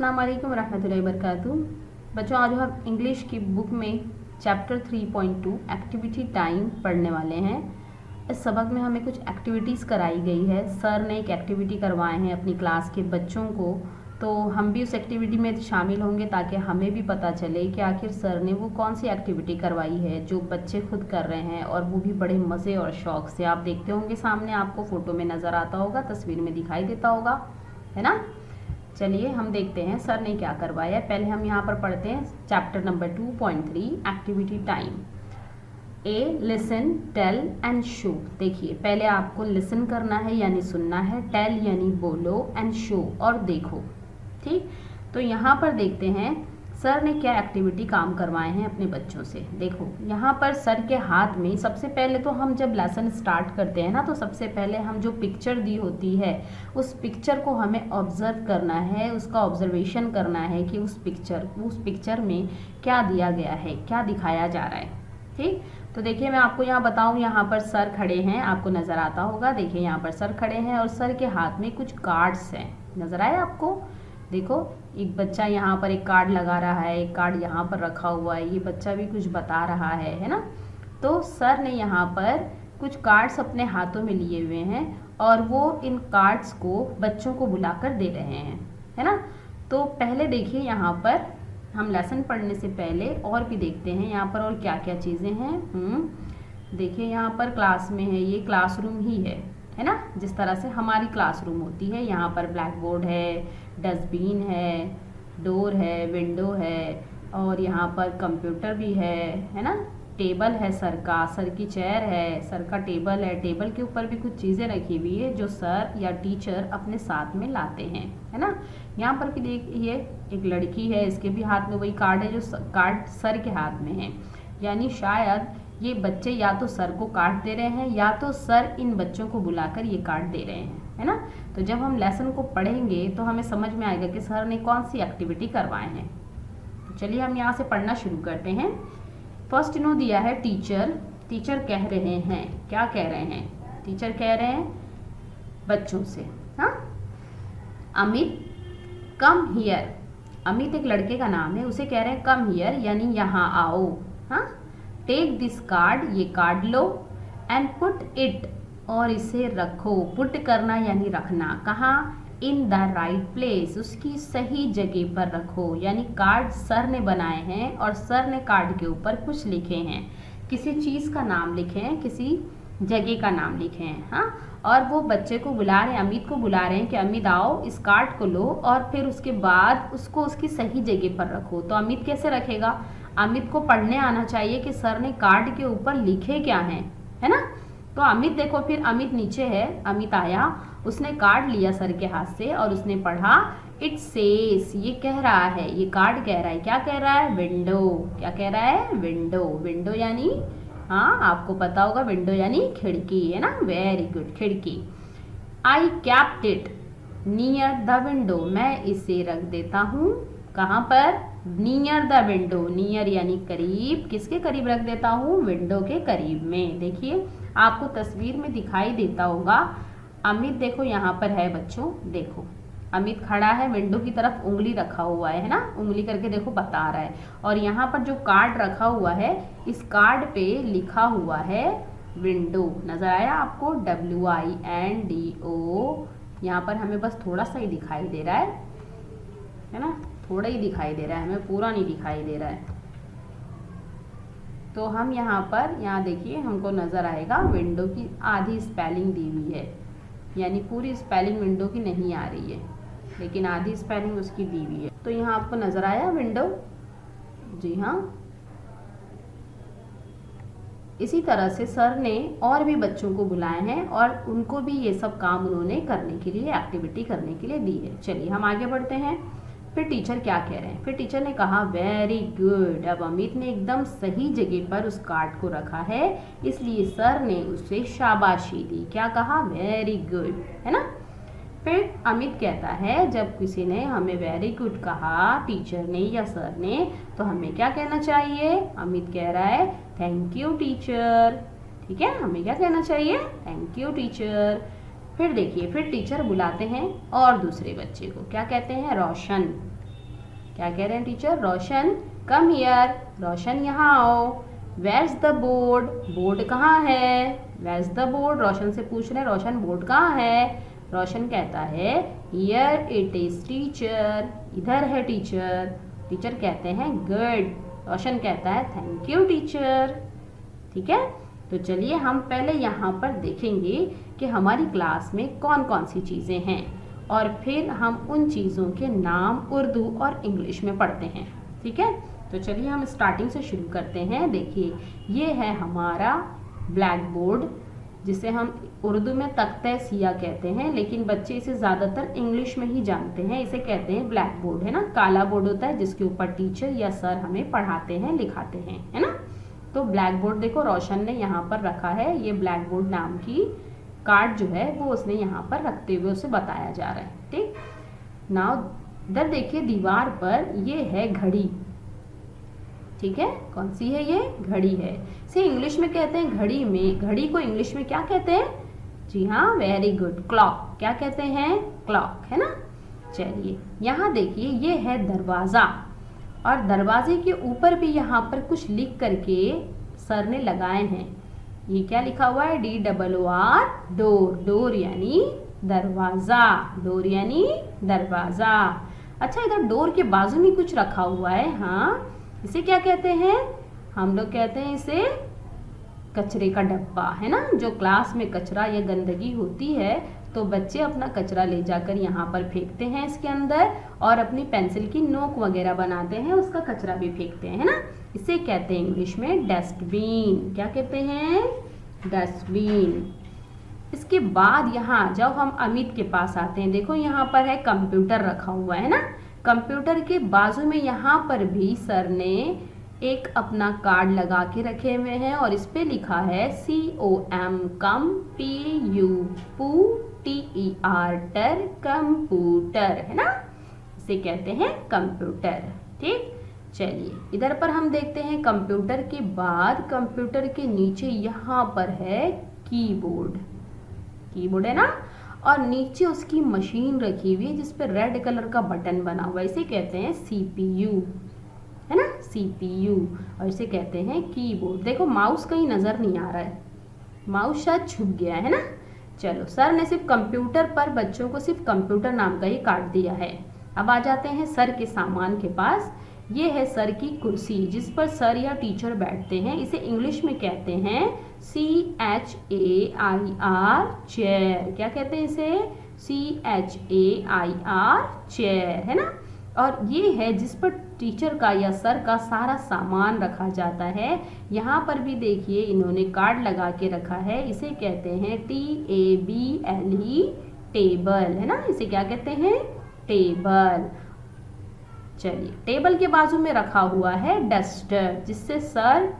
अस्सलाम वालेकुम रहमतुल्लाहि वबरकातुहू। बच्चों, आज हम इंग्लिश की बुक में चैप्टर 3.2 एक्टिविटी टाइम पढ़ने वाले हैं। इस सबक में हमें कुछ एक्टिविटीज़ कराई गई है। सर ने एक एक्टिविटी करवाए हैं अपनी क्लास के बच्चों को, तो हम भी उस एक्टिविटी में शामिल होंगे ताकि हमें भी पता चले कि आखिर सर ने वो कौन सी एक्टिविटी करवाई है जो बच्चे खुद कर रहे हैं, और वो भी बड़े मज़े और शौक़ से। आप देखते होंगे सामने, आपको फ़ोटो में नज़र आता होगा, तस्वीर में दिखाई देता होगा, है ना। चलिए हम देखते हैं सर ने क्या करवाया है। पहले हम यहाँ पर पढ़ते हैं chapter number 2.3 activity time. A listen, tell and show. देखिए, पहले आपको लिसन करना है यानी सुनना है, टेल यानी बोलो, एंड शो और देखो। ठीक, तो यहाँ पर देखते हैं सर ने क्या एक्टिविटी काम करवाए हैं अपने बच्चों से। देखो यहाँ पर सर के हाथ में, सबसे पहले तो हम जब लेसन स्टार्ट करते हैं ना, तो सबसे पहले हम जो पिक्चर दी होती है उस पिक्चर को हमें ऑब्जर्व करना है, उसका ऑब्जर्वेशन करना है कि उस पिक्चर में क्या दिया गया है, क्या दिखाया जा रहा है। ठीक, तो देखिए मैं आपको यहाँ बताऊँ, यहाँ पर सर खड़े हैं, आपको नज़र आता होगा। देखिए यहाँ पर सर खड़े हैं और सर के हाथ में कुछ कार्ड्स हैं, नज़र आए आपको। देखो एक बच्चा यहाँ पर एक कार्ड लगा रहा है, एक कार्ड यहाँ पर रखा हुआ है, ये बच्चा भी कुछ बता रहा है ना। तो सर ने यहाँ पर कुछ कार्ड्स अपने हाथों में लिए हुए हैं और वो इन कार्ड्स को बच्चों को बुलाकर दे रहे हैं, है ना। तो पहले देखिए यहाँ पर हम लेसन पढ़ने से पहले और भी देखते हैं यहाँ पर और क्या क्या चीज़ें हैं। देखिए यहाँ पर क्लास में है, ये क्लासरूम ही है ना, जिस तरह से हमारी क्लासरूम होती है। यहाँ पर ब्लैक बोर्ड है, डस्टबिन है, डोर है, विंडो है, और यहाँ पर कंप्यूटर भी है ना। टेबल है सर का, सर की चेयर है, सर का टेबल है, टेबल के ऊपर भी कुछ चीज़ें रखी हुई है जो सर या टीचर अपने साथ में लाते हैं, है ना। यहाँ पर भी देखिए एक लड़की है, इसके भी हाथ में वही कार्ड है जो कार्ड सर के हाथ में है, यानी शायद ये बच्चे या तो सर को कार्ड दे रहे हैं या तो सर इन बच्चों को बुलाकर ये कार्ड दे रहे हैं, है ना। तो जब हम लेसन को पढ़ेंगे तो हमें समझ में आएगा कि सर ने कौन सी एक्टिविटी करवाए हैं। तो चलिए हम यहाँ से पढ़ना शुरू करते हैं। फर्स्ट इन्होंने दिया है टीचर। टीचर कह रहे हैं, क्या कह रहे हैं? टीचर कह रहे हैं बच्चों से, हाँ, अमित कम हियर। अमित एक लड़के का नाम है, उसे कह रहे हैं कम हियर यानी यहाँ आओ। हाँ, टेक दिस कार्ड, ये card low, and put it, और इसे रखो। पुट करना यानी रखना, कहाँ? इन द राइट प्लेस, उसकी सही जगह पर रखो। यानी कार्ड सर ने बनाए हैं और सर ने कार्ड के ऊपर कुछ लिखे हैं, किसी चीज़ का नाम लिखे हैं, किसी जगह का नाम लिखे हैं। हाँ, और वो बच्चे को बुला रहे हैं, अमित को बुला रहे हैं कि अमित आओ, इस कार्ड को लो और फिर उसके बाद उसको उसकी सही जगह पर रखो। तो अमित कैसे रखेगा? अमित को पढ़ने आना चाहिए कि सर ने कार्ड के ऊपर लिखे क्या हैं, है ना। तो अमित देखो, फिर अमित नीचे है, अमित आया, उसने कार्ड लिया सर के हाथ से और उसने पढ़ा इट सेज, ये कह रहा है, ये कार्ड कह रहा है, क्या कह रहा है? विंडो। क्या कह रहा है? विंडो। विंडो यानी, हाँ आपको पता होगा, विंडो यानी खिड़की, है ना। वेरी गुड, खिड़की। I kept it near the window, मैं इसे रख देता हूँ कहाँ पर? Near the window. नियर यानी करीब, किसके करीब रख देता हूँ? विंडो के करीब में। देखिए आपको तस्वीर में दिखाई देता होगा, अमित देखो यहाँ पर है बच्चों, देखो अमित खड़ा है, विंडो की तरफ उंगली रखा हुआ है ना, उंगली करके देखो बता रहा है। और यहाँ पर जो कार्ड रखा हुआ है, इस कार्ड पे लिखा हुआ है विंडो, नजर आया आपको? WINDO। यहाँ पर हमें बस थोड़ा सा ही दिखाई दे रहा है ना, थोड़ा ही दिखाई दे रहा है, हमें पूरा नहीं दिखाई दे रहा है। तो हम यहाँ पर, यहाँ देखिए हमको नज़र आएगा विंडो की आधी स्पेलिंग दी हुई है, यानी पूरी स्पेलिंग विंडो की नहीं आ रही है, लेकिन आधी स्पेलिंग उसकी दी हुई है। तो यहाँ आपको नज़र आया विंडो? जी हाँ। इसी तरह से सर ने और भी बच्चों को बुलाए हैं और उनको भी ये सब काम उन्होंने करने के लिए, एक्टिविटी करने के लिए दी है। चलिए हम आगे बढ़ते हैं। फिर टीचर क्या कह रहे हैं? फिर टीचर ने कहा वेरी गुड। अब अमित ने एकदम सही जगह पर उस कार्ड को रखा है, इसलिए सर ने उसे शाबाशी दी। क्या कहा? वेरी गुड, है ना। फिर अमित कहता है, जब किसी ने हमें वेरी गुड कहा, टीचर ने या सर ने, तो हमें क्या कहना चाहिए? अमित कह रहा है थैंक यू टीचर। ठीक है, हमें क्या कहना चाहिए? Thank you teacher. फिर देखिए, फिर टीचर बुलाते हैं और दूसरे बच्चे को क्या कहते हैं? रोशन। क्या कह रहे हैं टीचर? रोशन कम हियर, रोशन यहाँ आओ। वेयर्स द बोर्ड, बोर्ड कहाँ है? वेयर्स द बोर्ड, रोशन से पूछ रहे हैं रोशन बोर्ड कहाँ है? रोशन कहता है हियर इट इज टीचर, इधर है टीचर। टीचर कहते हैं गुड, रोशन कहता है थैंक यू टीचर। ठीक है, तो चलिए हम पहले यहाँ पर देखेंगे कि हमारी क्लास में कौन कौन सी चीज़ें हैं और फिर हम उन चीज़ों के नाम उर्दू और इंग्लिश में पढ़ते हैं। ठीक है, तो चलिए हम स्टार्टिंग से शुरू करते हैं। देखिए ये है हमारा ब्लैक बोर्ड, जिसे हम उर्दू में तख्ते सिया कहते हैं, लेकिन बच्चे इसे ज़्यादातर इंग्लिश में ही जानते हैं। इसे कहते हैं ब्लैक बोर्ड, है ना। काला बोर्ड होता है जिसके ऊपर टीचर या सर हमें पढ़ाते हैं, लिखाते हैं, है ना। तो ब्लैक बोर्ड देखो रोशन ने यहाँ पर रखा है, ये ब्लैक बोर्ड नाम की कार्ड जो है वो उसने यहाँ पर रखते हुए उसे बताया जा रहा है। ठीक, नाउ इधर देखिए दीवार पर ये है घड़ी। ठीक है, कौन सी है? ये घड़ी है। इसे इंग्लिश में कहते हैं घड़ी में, घड़ी को इंग्लिश में क्या कहते हैं? जी हाँ, वेरी गुड, क्लॉक। क्या कहते हैं? क्लॉक, है ना। चलिए यहाँ देखिए ये है दरवाज़ा, और दरवाजे के ऊपर भी यहाँ पर कुछ लिख करके सर ने लगाए हैं। ये क्या लिखा हुआ है? DOOR, door. डोर यानी दरवाज़ा, डोर यानी दरवाज़ा। अच्छा, इधर डोर के बाजू में कुछ रखा हुआ है। हाँ, इसे क्या कहते हैं? हम लोग कहते हैं इसे कचरे का डब्बा, है ना। जो क्लास में कचरा या गंदगी होती है तो बच्चे अपना कचरा ले जाकर यहाँ पर फेंकते हैं इसके अंदर, और अपनी पेंसिल की नोक वगैरह बनाते हैं, उसका कचरा भी फेंकते हैं, है ना। इसे कहते हैं इंग्लिश में डस्टबिन। क्या कहते हैं? डस्टबिन। इसके बाद यहाँ जब हम अमित के पास आते हैं, देखो यहाँ पर है कंप्यूटर रखा हुआ है ना। कंप्यूटर के बाजू में यहाँ पर भी सर ने एक अपना कार्ड लगा के रखे हुए हैं, और इस पे लिखा है COM COMPUTER कंप्यूटर, है ना। इसे कहते हैं कंप्यूटर। ठीक, चलिए इधर पर हम देखते हैं कंप्यूटर के बाद कंप्यूटर के नीचे यहाँ पर है कीबोर्ड। कीबोर्ड है ना, और नीचे उसकी मशीन रखी हुई है जिस पर रेड कलर का बटन बना हुआ है। इसे कहते हैं CPU, है ना, CPU। और इसे कहते हैं कीबोर्ड। देखो माउस कहीं नज़र नहीं आ रहा है, माउस शायद छुप गया है ना। चलो, सर ने सिर्फ कंप्यूटर पर बच्चों को सिर्फ कंप्यूटर नाम का ही काट दिया है। अब आ जाते हैं सर के सामान के पास। ये है सर की कुर्सी जिस पर सर या टीचर बैठते हैं। इसे इंग्लिश में कहते हैं CHAIR, चेयर। क्या कहते हैं इसे? CHAIR, चेयर, है ना। और ये है जिस पर टीचर का या सर का सारा सामान रखा जाता है। यहाँ पर भी देखिए इन्होंने कार्ड लगा के रखा है। इसे कहते हैं TABLE, टेबल, है ना। इसे क्या कहते हैं? टेबल। चलिए, टेबल के बाजू में रखा हुआ है डस्टर, जिससे सर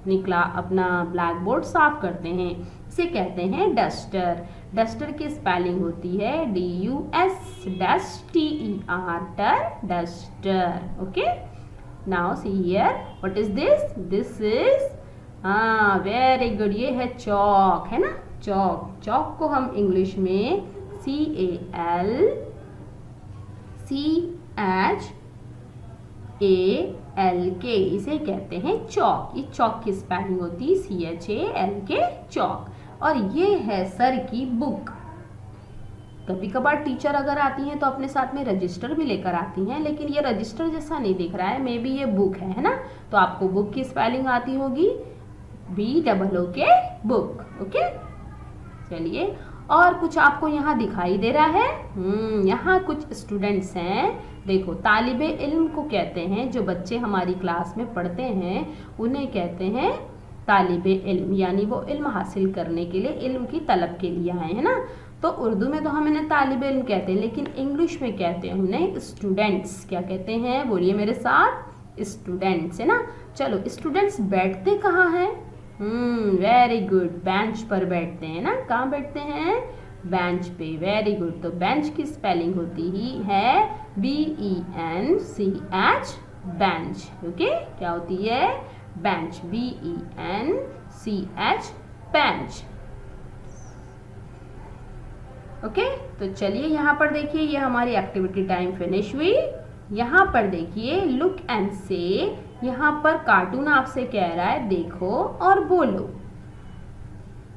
अपना ब्लैक बोर्ड साफ करते हैं। इसे कहते हैं डस्टर। डस्टर की स्पेलिंग होती है DUS, duster. Okay, now see here, what is this? This is, हाँ वेरी गुड, ये है चौक, है ना। चौक। चौक को हम इंग्लिश में CHALK, इसे कहते हैं चौक। ये चौक की स्पेलिंग होती है CHALK, चौक। और ये है सर की बुक। कभी कभार टीचर अगर आती हैं तो अपने साथ में रजिस्टर भी लेकर आती हैं, लेकिन ये रजिस्टर जैसा नहीं दिख रहा है, मे बी ये बुक है ना। तो आपको बुक की स्पेलिंग आती होगी BOOK, बुक। ओके, चलिए, और कुछ आपको यहाँ दिखाई दे रहा है? यहाँ कुछ स्टूडेंट्स हैं। देखो, तालिबे इल्म को कहते हैं, जो बच्चे हमारी क्लास में पढ़ते हैं उन्हें कहते हैं तालिबे इल्म, यानी वो इल्म हासिल करने के लिए, इल्म की तलब के लिए आए हैं ना। तो उर्दू में तो हम इन्हें तालिबे इल्म कहते हैं, लेकिन इंग्लिश में कहते हैं उन्हें स्टूडेंट्स। क्या कहते हैं? बोलिए मेरे साथ, स्टूडेंट्स, है ना। चलो, स्टूडेंट्स बैठते कहाँ हैं? वेरी गुड, बेंच पर बैठते हैं ना। कहाँ बैठते हैं? बेंच पे। Very good. तो बेंच की स्पेलिंग होती ही है BENCH, बेंच। ओके, क्या होती है? Bench, BENCH, bench. ओके, तो चलिए यहाँ पर देखिए, ये हमारी एक्टिविटी टाइम फिनिश हुई। यहाँ पर देखिए लुक एंड से, यहाँ पर कार्टून आपसे कह रहा है देखो और बोलो।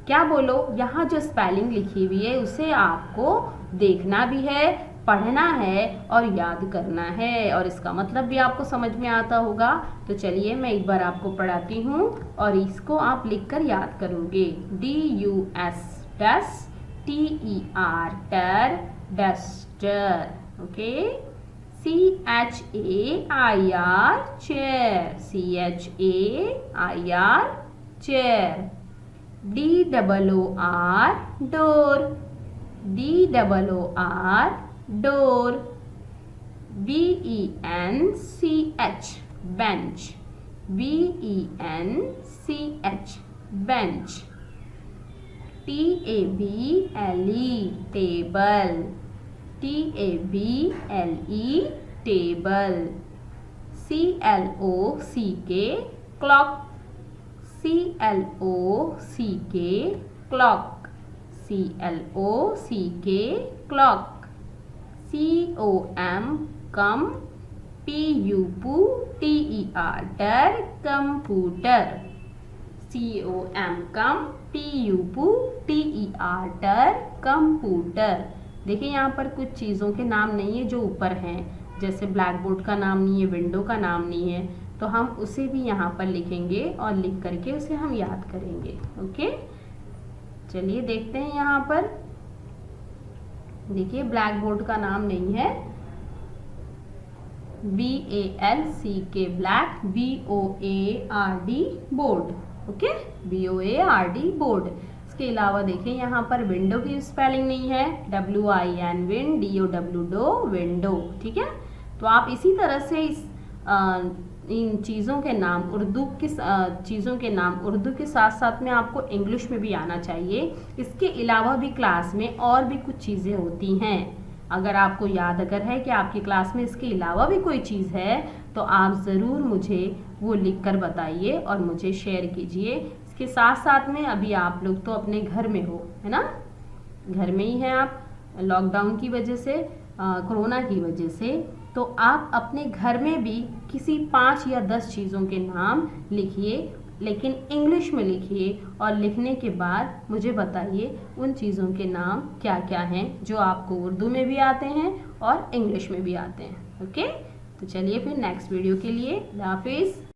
क्या बोलो? यहाँ जो स्पेलिंग लिखी हुई है उसे आपको देखना भी है, पढ़ना है और याद करना है, और इसका मतलब भी आपको समझ में आता होगा। तो चलिए मैं एक बार आपको पढ़ाती हूँ और इसको आप लिखकर याद करोगे। DUS डस, TER टर, duster, okay. CHAIR chair, CHAIR chair. DOOR door, DOOR door. BENCH bench, BENCH bench. TABLE table, TABLE table. CLOCK clock, CLOCK clock, CLOCK clock. COM कम, PUTER टर, कंप्यूटर, COM कम, PUTER टर, computer. देखिए यहाँ पर कुछ चीज़ों के नाम नहीं है जो ऊपर हैं, जैसे ब्लैक बोर्ड का नाम नहीं है, विंडो का नाम नहीं है, तो हम उसे भी यहाँ पर लिखेंगे और लिख करके उसे हम याद करेंगे। ओके, चलिए देखते हैं। यहाँ पर देखिए ब्लैक बोर्ड का नाम नहीं है, BALCK black, BOARD board, okay, BOARD board. इसके अलावा देखें यहाँ पर विंडो की स्पेलिंग नहीं है, WIN win, DOW dow, window, ठीक है। तो आप इसी तरह से इन चीज़ों के नाम चीज़ों के नाम उर्दू के साथ साथ में आपको इंग्लिश में भी आना चाहिए। इसके अलावा भी क्लास में और भी कुछ चीज़ें होती हैं, अगर आपको याद है कि आपकी क्लास में इसके अलावा भी कोई चीज़ है तो आप ज़रूर मुझे वो लिख कर बताइए और मुझे शेयर कीजिए। इसके साथ साथ में अभी आप लोग तो अपने घर में हो, है ना, घर में ही हैं आप, लॉकडाउन की वजह से, कोरोना की वजह से, तो आप अपने घर में भी किसी 5 या 10 चीज़ों के नाम लिखिए, लेकिन इंग्लिश में लिखिए, और लिखने के बाद मुझे बताइए उन चीज़ों के नाम क्या क्या हैं जो आपको उर्दू में भी आते हैं और इंग्लिश में भी आते हैं। ओके, तो चलिए फिर नेक्स्ट वीडियो के लिए, अल्लाह हाफिज़।